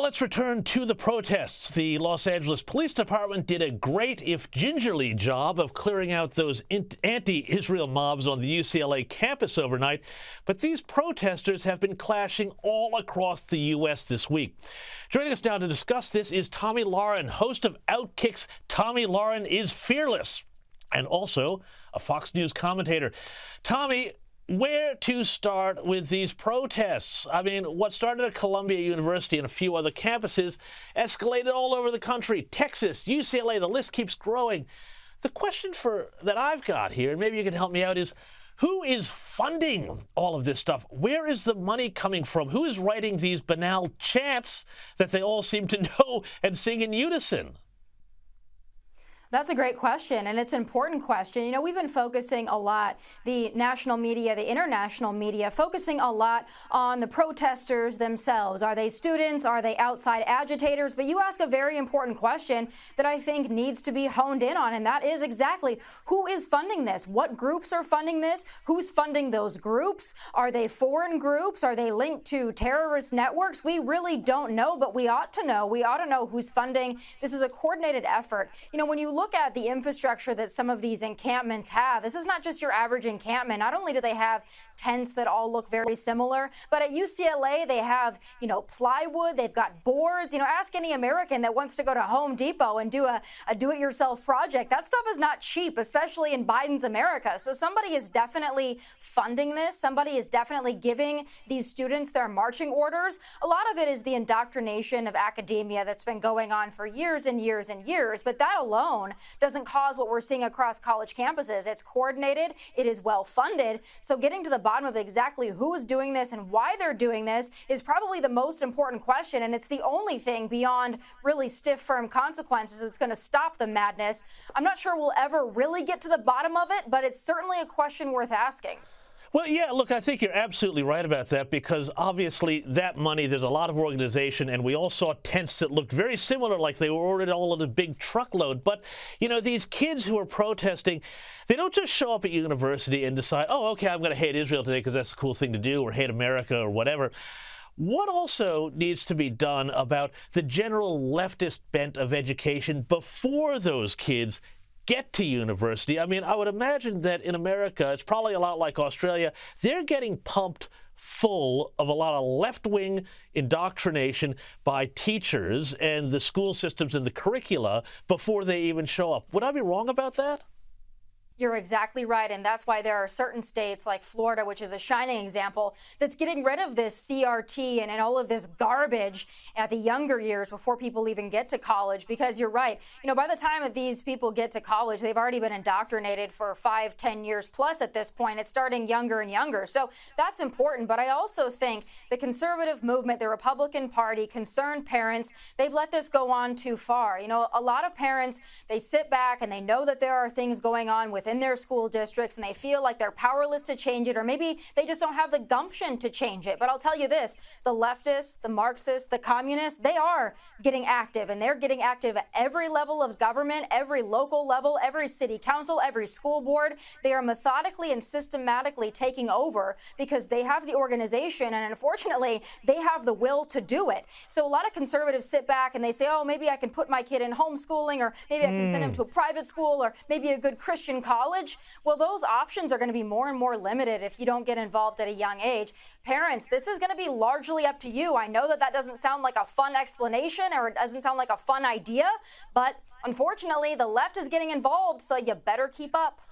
let's return to the protests. The Los Angeles Police Department did a great, if gingerly, job of clearing out those anti-Israel mobs on the UCLA campus overnight, but these protesters have been clashing all across the U.S. this week. Joining us now to discuss this is Tomi Lahren, host of OutKick's Tomi Lahren is Fearless, and also a Fox News commentator. Tomi, where to start with these protests? I mean, what started at Columbia University and a few other campuses escalated all over the country. Texas, UCLA, the list keeps growing. The question that I've got here, and maybe you can help me out, is who is funding all of this stuff? Where is the money coming from? Who is writing these banal chants that they all seem to know and sing in unison? That's a great question, and it's an important question. You know, we've been focusing a lot, the national media, the international media, focusing a lot on the protesters themselves. Are they students? Are they outside agitators? But you ask a very important question that I think needs to be honed in on, and that is exactly who is funding this? What groups are funding this? Who's funding those groups? Are they foreign groups? Are they linked to terrorist networks? We really don't know, but we ought to know. We ought to know who's funding. This is a coordinated effort. You know, when you look at the infrastructure that some of these encampments have, this is not just your average encampment. Not only do they have tents that all look very similar, but at UCLA they have, you know, plywood, they've got boards. You know, ask any American that wants to go to Home Depot and do a do-it-yourself project. That stuff is not cheap, especially in Biden's America. So somebody is definitely funding this. Somebody is definitely giving these students their marching orders. A lot of it is the indoctrination of academia that's been going on for years and years and years, but that alone doesn't cause what we're seeing across college campuses. It's coordinated, it is well funded. So getting to the bottom of exactly who is doing this and why they're doing this is probably the most important question, and it's the only thing beyond really stiff, firm consequences that's going to stop the madness. I'm not sure we'll ever really get to the bottom of it, but it's certainly a question worth asking. Well, yeah, look, I think you're absolutely right about that, because obviously that money, there's a lot of organization, and we all saw tents that looked very similar, like they were ordered all in a big truckload. But, you know, these kids who are protesting, they don't just show up at university and decide, oh, okay, I'm going to hate Israel today because that's a cool thing to do, or hate America or whatever. What also needs to be done about the general leftist bent of education before those kids get to university? I mean, I would imagine that in America, it's probably a lot like Australia. They're getting pumped full of a lot of left-wing indoctrination by teachers and the school systems and the curricula before they even show up. Would I be wrong about that? You're exactly right, and that's why there are certain states like Florida, which is a shining example, that's getting rid of this CRT and all of this garbage at the younger years before people even get to college. Because you're right, you know, by the time that these people get to college, they've already been indoctrinated for 5-10 years plus at this point. It's starting younger and younger. So that's important. But I also think the conservative movement, the Republican Party, concerned parents, they've let this go on too far. You know, a lot of parents, they sit back and they know that there are things going on within their school districts, and they feel like they're powerless to change it, or maybe they just don't have the gumption to change it. But I'll tell you this, the leftists, the Marxists, the communists, they are getting active, and they're getting active at every level of government, every local level, every city council, every school board. They are methodically and systematically taking over because they have the organization, and unfortunately, they have the will to do it. So a lot of conservatives sit back and they say, oh, maybe I can put my kid in homeschooling, or maybe I can send him to a private school, or maybe a good Christian college. Well, those options are going to be more and more limited if you don't get involved at a young age. Parents, this is going to be largely up to you. I know that that doesn't sound like a fun explanation, or it doesn't sound like a fun idea, but unfortunately, the left is getting involved, so you better keep up.